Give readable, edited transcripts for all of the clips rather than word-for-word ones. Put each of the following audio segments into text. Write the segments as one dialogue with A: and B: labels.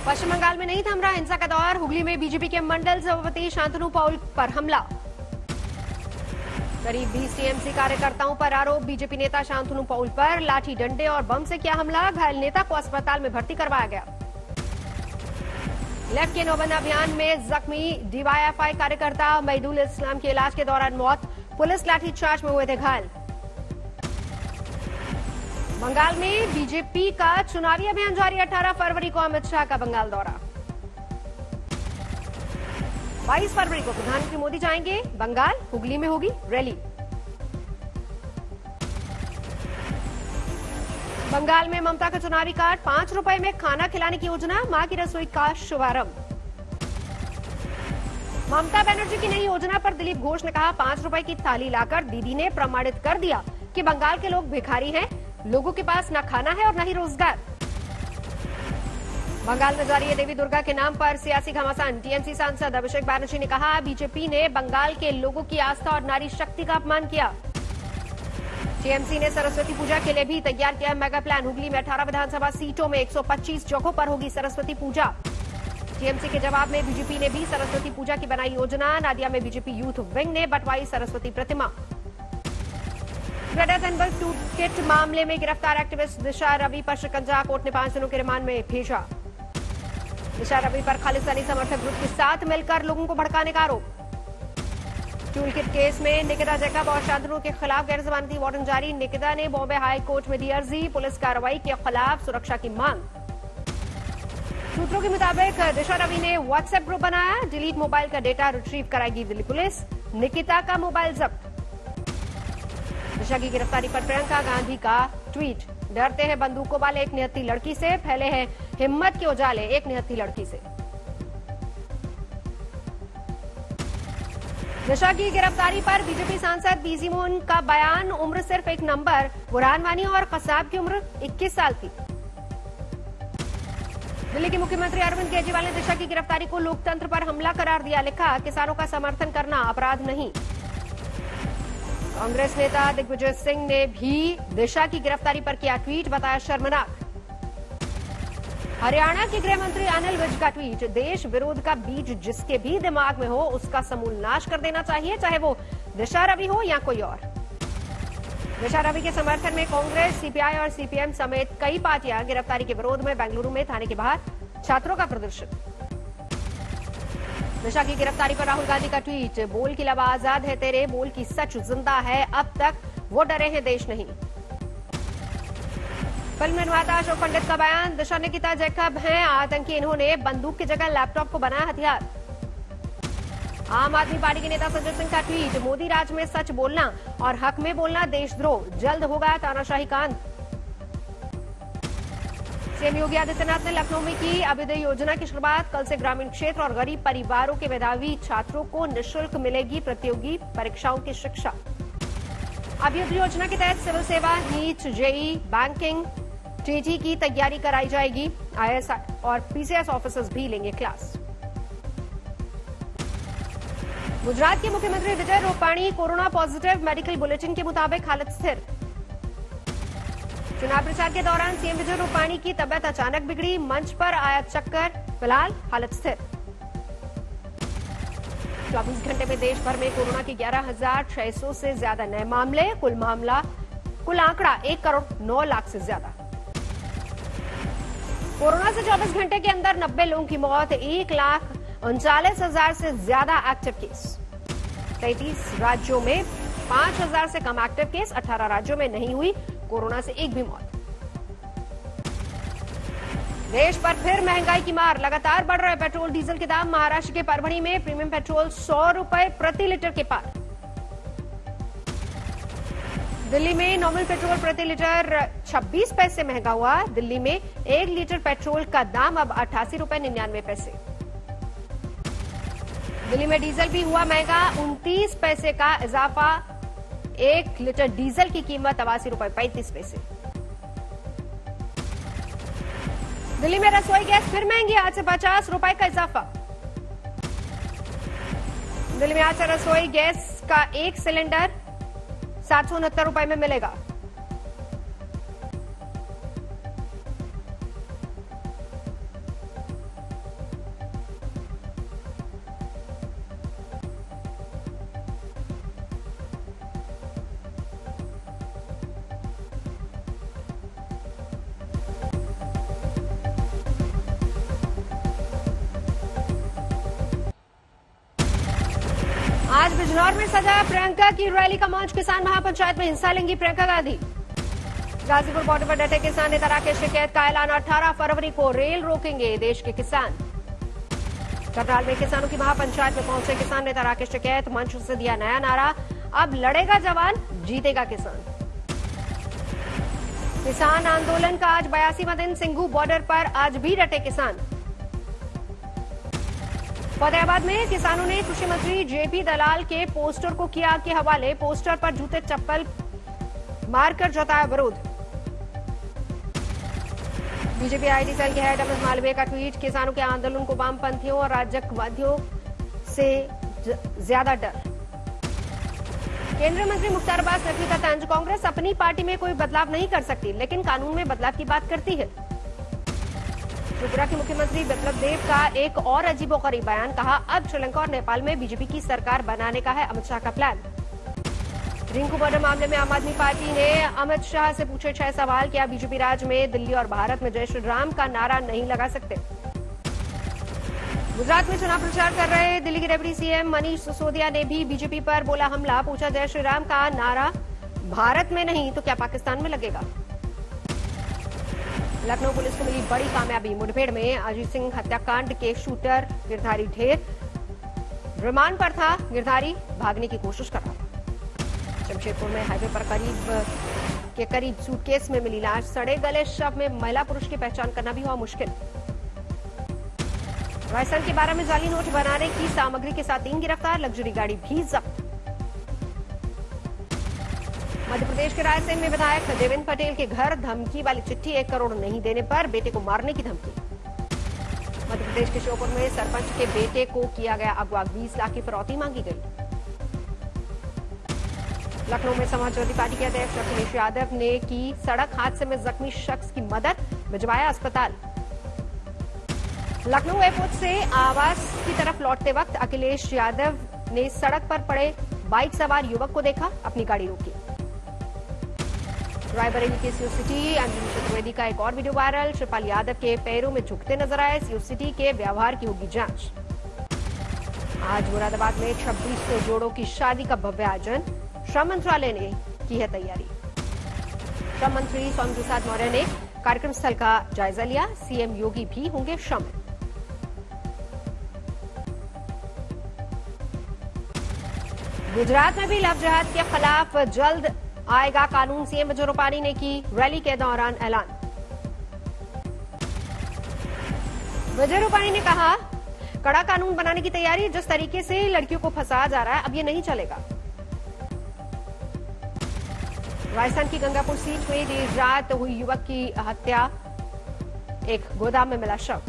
A: पश्चिम बंगाल में नहीं थम रहा हिंसा का दौर। हुगली में बीजेपी के मंडल सभापति शांतनु पॉल पर हमला। करीब 20 टीएमसी कार्यकर्ताओं पर आरोप। बीजेपी नेता शांतनु पॉल पर लाठी डंडे और बम से किया हमला। घायल नेता को अस्पताल में भर्ती करवाया गया। लेफ्ट के नौबंद अभियान में जख्मी डीवाईएफआई कार्यकर्ता मईदुल इस्लाम की इलाज के दौरान मौत। पुलिस लाठीचार्ज में हुए थे घायल। बंगाल में बीजेपी का चुनावी अभियान जारी। 18 फरवरी को अमित शाह का बंगाल दौरा। 22 फरवरी को प्रधानमंत्री मोदी जाएंगे बंगाल। हुगली में होगी रैली। बंगाल में ममता का चुनावी कार्ड। 5 रुपए में खाना खिलाने की योजना। मां की रसोई का शुभारंभ। ममता बनर्जी की नई योजना पर दिलीप घोष ने कहा, 5 रुपए की थाली लाकर दीदी ने प्रमाणित कर दिया कि बंगाल के लोग भिखारी हैं। लोगों के पास न खाना है और न ही रोजगार। बंगाल में जारी है देवी दुर्गा के नाम पर सियासी घमासान। टीएमसी सांसद अभिषेक बैनर्जी ने कहा, बीजेपी ने बंगाल के लोगों की आस्था और नारी शक्ति का अपमान किया। टीएमसी ने सरस्वती पूजा के लिए भी तैयार किया मेगा प्लान। हुगली में 18 विधानसभा सीटों में 125 जगहों पर होगी सरस्वती पूजा। टीएमसी के जवाब में बीजेपी ने भी सरस्वती पूजा की बनाई योजना। नादिया में बीजेपी यूथ विंग ने बंटवाई सरस्वती प्रतिमा। ग्रेटर नोएडा टूलकिट मामले में गिरफ्तार एक्टिविस्ट दिशा रवि पर शिकंजा। कोर्ट ने 5 दिनों के रिमांड में भेजा। दिशा रवि पर खालिस्तानी समर्थक ग्रुप के साथ मिलकर लोगों को भड़काने का आरोप। टूलकिट केस में निकिता जैकब और शांतनु के खिलाफ गैर जमानती वारंट जारी। निकिता ने बॉम्बे हाई कोर्ट में दी अर्जी। पुलिस कार्रवाई के खिलाफ सुरक्षा की मांग। सूत्रों के मुताबिक दिशा रवि ने व्हाट्सएप ग्रुप बनाया। डिलीट मोबाइल का डेटा रिट्रीव कराएगी दिल्ली पुलिस। निकिता का मोबाइल जब्त। दिशा की गिरफ्तारी पर प्रियंका गांधी का ट्वीट। डरते हैं बंदूकों वाले एक निहत्थी लड़की से, फैले हैं हिम्मत के उजाले एक निहत्थी लड़की से। दिशा की गिरफ्तारी पर बीजेपी सांसद पीसी मोहन का बयान। उम्र सिर्फ एक नंबर। बुरहान वानी और कसाब की उम्र 21 साल थी। दिल्ली के मुख्यमंत्री अरविंद केजरीवाल ने दिशा की गिरफ्तारी को लोकतंत्र पर हमला करार दिया। लिखा, किसानों का समर्थन करना अपराध नहीं। कांग्रेस नेता दिग्विजय सिंह ने भी दिशा की गिरफ्तारी पर किया ट्वीट। बताया शर्मनाक। हरियाणा के गृह मंत्री अनिल विज का ट्वीट। देश विरोध का बीज जिसके भी दिमाग में हो उसका समूल नाश कर देना चाहिए, चाहे वो दिशा रवि हो या कोई और। दिशा रवि के समर्थन में कांग्रेस, सीपीआई और सीपीएम समेत कई पार्टियां गिरफ्तारी के विरोध में बेंगलुरु में थाने के बाहर छात्रों का प्रदर्शन। दिशा की गिरफ्तारी पर राहुल गांधी का ट्वीट। बोल की लब आजाद है तेरे, बोल की सच जिंदा है, अब तक वो डरे हैं देश नहीं। फिल्म निर्माता अशोक पंडित का बयान। दिशा निकिता जैकब हैं आतंकी, इन्होंने बंदूक की जगह लैपटॉप को बनाया हथियार। आम आदमी पार्टी के नेता संजय सिंह का ट्वीट। मोदी राज में सच बोलना और हक में बोलना देशद्रोह, जल्द होगा तानाशाही कांड। सीएम योगी आदित्यनाथ ने लखनऊ में की अभ्युदय योजना की शुरुआत। कल से ग्रामीण क्षेत्र और गरीब परिवारों के मेधावी छात्रों को निःशुल्क मिलेगी प्रतियोगी परीक्षाओं की शिक्षा। अभ्युदय योजना के तहत सिविल सेवा, नीट, जेई, बैंकिंग, टीटी की तैयारी कराई जाएगी। आईएएस और पीसीएस ऑफिसर्स भी लेंगे क्लास। गुजरात के मुख्यमंत्री Vijay Rupani corona positive. Medical bulletin के मुताबिक हालत स्थिर। चुनाव प्रचार के दौरान सीएम विजय रूपाणी की तबियत अचानक बिगड़ी। मंच पर आया चक्कर। फिलहाल हालत स्थिर। 24 घंटे में देश भर में कोरोना के 11,600 से ज्यादा नए मामले। कुल आंकड़ा 1,09,00,000 से ज्यादा। कोरोना से 24 घंटे के अंदर 90 लोगों की मौत। 1,39,000 से ज्यादा एक्टिव केस। 33 राज्यों में 5,000 से कम एक्टिव केस। 18 राज्यों में नहीं हुई कोरोना से एक भी मौत। देश पर फिर महंगाई की मार। लगातार बढ़ रहे पेट्रोल डीजल के दाम। महाराष्ट्र के परभणी में प्रीमियम पेट्रोल 100 रुपए प्रति लीटर के पार। दिल्ली में नॉर्मल पेट्रोल प्रति लीटर 26 पैसे महंगा हुआ। दिल्ली में 1 लीटर पेट्रोल का दाम अब 88 रुपए 99 पैसे। दिल्ली में डीजल भी हुआ महंगा। 29 पैसे का इजाफा। 1 लीटर डीजल की कीमत 88 रुपए 35 पैसे। दिल्ली में रसोई गैस फिर महंगी। आज से 50 रुपए का इजाफा। दिल्ली में आज से रसोई गैस का 1 सिलेंडर 769 रुपए में मिलेगा। बिजनौर में सजा प्रियंका की रैली का मंच, किसान महापंचायत में हिस्सा लेंगी प्रियंका गांधी। गाजीपुर बॉर्डर पर डटे किसान नेता राकेश टिकैत का ऐलान, 18 फरवरी को रेल रोकेंगे देश के किसान। करनाल में किसानों की महापंचायत में पहुंचे किसान नेता राकेश टिकैत, मंच से दिया नया नारा, अब लड़ेगा जवान जीतेगा किसान। किसान आंदोलन का आज 82वां दिन, सिंघू बॉर्डर पर आज भी डटे किसान। फतेहाबाद में किसानों ने कृषि मंत्री जेपी दलाल के पोस्टर को किया आग के हवाले, पोस्टर पर जूते चप्पल मारकर जताया विरोध। बीजेपी आईटी सेल के हेड अमित मालवीय का ट्वीट, किसानों के आंदोलन को वामपंथियों और राजगवादियों से ज्यादा डर। केंद्रीय मंत्री मुख्तार अब्बास नकवी का तंज, कांग्रेस अपनी पार्टी में कोई बदलाव नहीं कर सकती लेकिन कानून में बदलाव की बात करती है। त्रिपुरा के मुख्यमंत्री बिप्लब देब का एक और अजीबोगरीब बयान, कहा अब श्रीलंका और नेपाल में बीजेपी की सरकार बनाने का है अमित शाह का प्लान। रिंकू बॉर्डर मामले में आम आदमी पार्टी ने अमित शाह से पूछे 6 सवाल, क्या बीजेपी राज में दिल्ली और भारत में जय श्री राम का नारा नहीं लगा सकते। गुजरात में चुनाव प्रचार कर रहे दिल्ली के डिप्टी सीएम मनीष सिसोदिया ने भी बीजेपी पर बोला हमला, पूछा जय श्री राम का नारा भारत में नहीं तो क्या पाकिस्तान में लगेगा। लखनऊ पुलिस को मिली बड़ी कामयाबी, मुठभेड़ में अजीत सिंह हत्याकांड के शूटर गिरधारी ढेर रिमांड पर था, गिरधारी भागने की कोशिश कर रहा था। जमशेदपुर में हाईवे पर करीब सूटकेस में मिली लाश, सड़े गले शव में महिला पुरुष की पहचान करना भी हुआ मुश्किल। राजस्थान के 12 में जाली नोट बनाने की सामग्री के साथ 3 गिरफ्तार, लग्जरी गाड़ी भी जब्त। मध्य प्रदेश के रायसेन में विधायक देवेंद्र पटेल के घर धमकी वाली चिट्ठी, 1 करोड़ नहीं देने पर बेटे को मारने की धमकी। मध्य प्रदेश के श्योपुर में सरपंच के बेटे को किया गया अगवा, 20 लाख की फिरौती मांगी गई। लखनऊ में समाजवादी पार्टी के अध्यक्ष अखिलेश यादव ने की सड़क हादसे में जख्मी शख्स की मदद, भिजवाया अस्पताल। लखनऊ एयरपोर्ट से आवास की तरफ लौटते वक्त अखिलेश यादव ने सड़क पर पड़े बाइक सवार युवक को देखा, अपनी गाड़ी रोकी। रायबरेली के सीयू सिटी अंजलि चतुर्वेदी का एक और वीडियो वायरल, शिवपाल यादव के पैरों में झुकते नजर आए, सीयू सिटी के व्यवहार की होगी जांच। आज मुरादाबाद में 2600 जोड़ों की शादी का भव्य आयोजन, श्रम मंत्रालय ने की है तैयारी। श्रम मंत्री स्वामी प्रसाद मौर्य ने कार्यक्रम स्थल का जायजा लिया, सीएम योगी भी होंगे शामिल। गुजरात में भी लव जिहाद के खिलाफ जल्द आएगा कानून, सीएम विजय रूपाणी ने की रैली के दौरान ऐलान। विजय रूपाणी ने कहा कड़ा कानून बनाने की तैयारी, जिस तरीके से लड़कियों को फंसाया जा रहा है अब ये नहीं चलेगा। राजस्थान की गंगापुर सीट में देर रात हुई युवक की हत्या, एक गोदाम में मिला शव।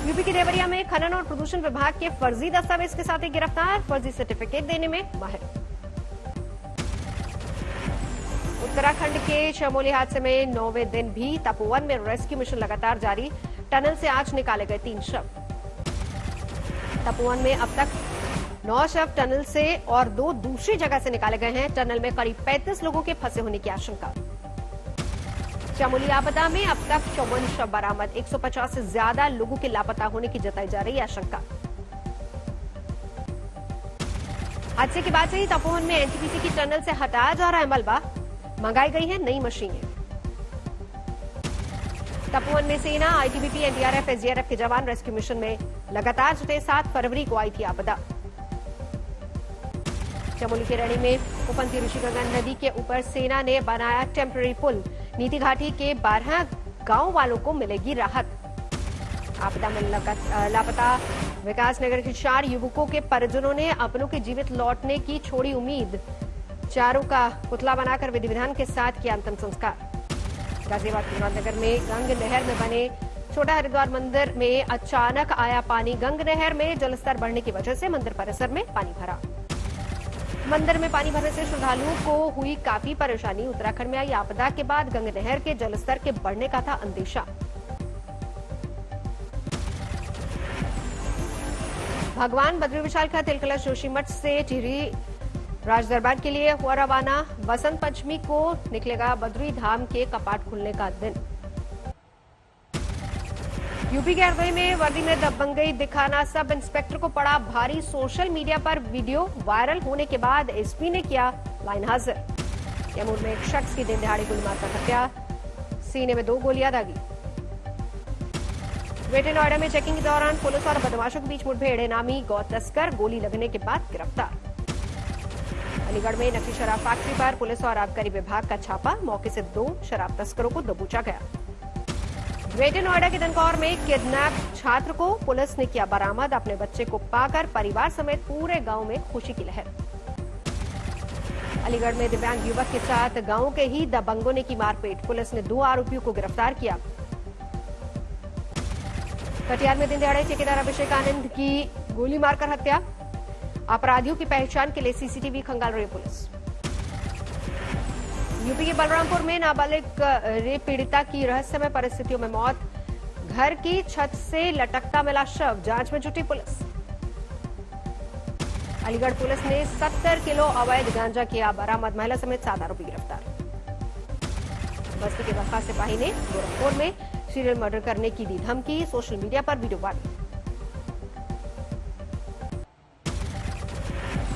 A: यूपी के देवरिया में खनन और प्रदूषण विभाग के फर्जी दस्तावेज के साथ एक गिरफ्तार, फर्जी सर्टिफिकेट देने में माहिर। उत्तराखंड के चमोली हादसे में 9वें दिन भी तपोवन में रेस्क्यू मिशन लगातार जारी, टनल से आज निकाले गए 3 शव। तपोवन में अब तक 9 शव टनल से और 2 दूसरी जगह से निकाले गए हैं, टनल में करीब 35 लोगों के फंसे होने की आशंका। चमोली आपदा में अब तक 54 शव बरामद, 150 से ज्यादा लोगों के लापता होने की जताई जा रही है आशंका। हादसे के बाद से ही तपोवन में एनटीपीसी की टनल से हटाया जा रहा है मलबा, मंगाई गई है नई मशीनें। तपोवन में सेना, आईटीबीपी, एनडीआरएफ, एसडीआरएफ के जवान रेस्क्यू मिशन में लगातार जुटे, 7 फरवरी को आई थी आपदा। चमोली के रैणी में उफनती ऋषिगंगा नदी के ऊपर सेना ने बनाया टेम्पररी पुल, नीति घाटी के 12 गांव वालों को मिलेगी राहत। आपदा में लापता विकास नगर के 4 युवकों के परिजनों ने अपनों के जीवित लौटने की छोड़ी उम्मीद, चारों का पुतला बनाकर विधि विधान के साथ किया अंतिम संस्कार। गाजियाबाद के नगर में गंग नहर में बने छोटा हरिद्वार मंदिर में अचानक आया पानी, गंग नहर में जलस्तर बढ़ने की वजह से मंदिर परिसर में पानी भरा। मंदिर में पानी भरने से श्रद्धालुओं को हुई काफी परेशानी, उत्तराखंड में आई आपदा के बाद गंग नहर के जलस्तर के बढ़ने का था अंदेशा। भगवान बद्री विशाल का तिलकलश जोशीमठ से टिहरी राजदरबार के लिए हुआ रवाना, बसंत पंचमी को निकलेगा बद्री धाम के कपाट खुलने का दिन। यूपी के हरदोई में वर्दी में दबंगई दिखाना सब इंस्पेक्टर को पड़ा भारी। सोशल मीडिया पर वीडियो वायरल होने के बाद एसपी ने किया लाइन हाजिर। कैमूर में एक शख्स की दिन दिहाड़ी गोली मारकर हत्या, सीने में 2 गोलियां दागी। ग्रेटर नोएडा में चेकिंग के दौरान पुलिस और बदमाशों के बीच मुठभेड़, इनामी गौ तस्कर गोली लगने के बाद गिरफ्तार। अलीगढ़ में नकली शराब फैक्ट्री पर पुलिस और आबकारी विभाग का छापा, मौके से 2 शराब तस्करों को दबोचा गया। ग्रेटर नोएडा के दनकौर में किडनैप छात्र को पुलिस ने किया बरामद, अपने बच्चे को पाकर परिवार समेत पूरे गांव में खुशी की लहर। अलीगढ़ में दिव्यांग युवक के साथ गांव के ही दबंगों ने की मारपीट, पुलिस ने 2 आरोपियों को गिरफ्तार किया। कटिहार में दिन दिहाड़े ठेकेदार अभिषेक आनंद की गोली मारकर हत्या, अपराधियों की पहचान के लिए सीसीटीवी खंगाल रही पुलिस। यूपी के बलरामपुर में नाबालिग रेप पीड़िता की रहस्यमय परिस्थितियों में मौत, घर की छत से लटकता मिला शव, जांच में जुटी पुलिस। अलीगढ़ पुलिस ने 70 किलो अवैध गांजा किया बरामद, महिला समेत 7 आरोपी गिरफ्तार। बस्ती के बर्खास्त सिपाही ने गोरखपुर में सीरियल मर्डर करने की दी धमकी, सोशल मीडिया पर वीडियो वायरल।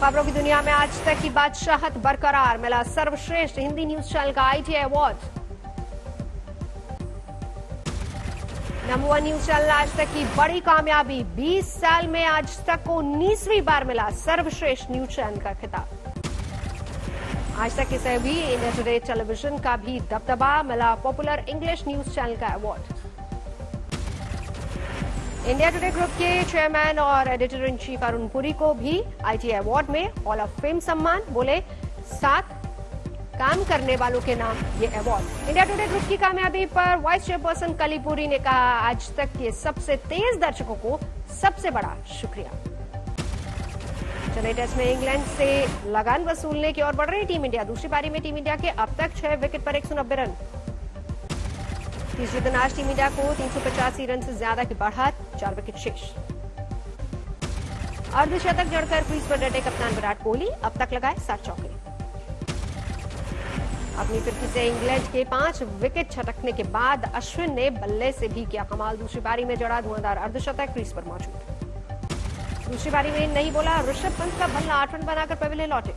A: खबरों की दुनिया में आज तक की बादशाहत बरकरार, मिला सर्वश्रेष्ठ हिंदी न्यूज चैनल का ITA award. Number 1 news channel आज तक की बड़ी कामयाबी, 20 साल में आज तक को 19वीं बार मिला सर्वश्रेष्ठ न्यूज चैनल का खिताब। आज तक के सभी इंडिया टुडे टेलीविजन का भी दबदबा, मिला पॉपुलर इंग्लिश न्यूज चैनल का अवार्ड। इंडिया टुडे ग्रुप के चेयरमैन और editor in chief Arun Puri को भी ITA अवार्ड में हॉल ऑफ फेम सम्मान, बोले 7 काम करने वालों के नाम ये अवार्ड। इंडिया टुडे ग्रुप की कामयाबी पर वाइस चेयरपर्सन कली पुरी ने कहा, आज तक के सबसे तेज दर्शकों को सबसे बड़ा शुक्रिया। चेन्नई टेस्ट में इंग्लैंड से लगान वसूलने की ओर बढ़ रही टीम इंडिया, दूसरी पारी में टीम इंडिया के अब तक 6 विकेट पर 190 रन। तीसरे दिन आज टीम इंडिया को 385 रन से ज्यादा की बढ़त, 4 विकेट शेष। अर्धशतक जड़कर क्रीज पर डटे कप्तान विराट कोहली, अब तक लगाए 7 चौके। अपनी फिरकी से इंग्लैंड के 5 विकेट छटकने के बाद अश्विन ने बल्ले से भी किया कमाल, दूसरी पारी में जड़ा धुआंधार अर्धशतक, क्रीज पर मौजूद। दूसरी पारी में नहीं बोला ऋषभ पंत का बल्ला 8 रन बनाकर पवेलियन लौटे।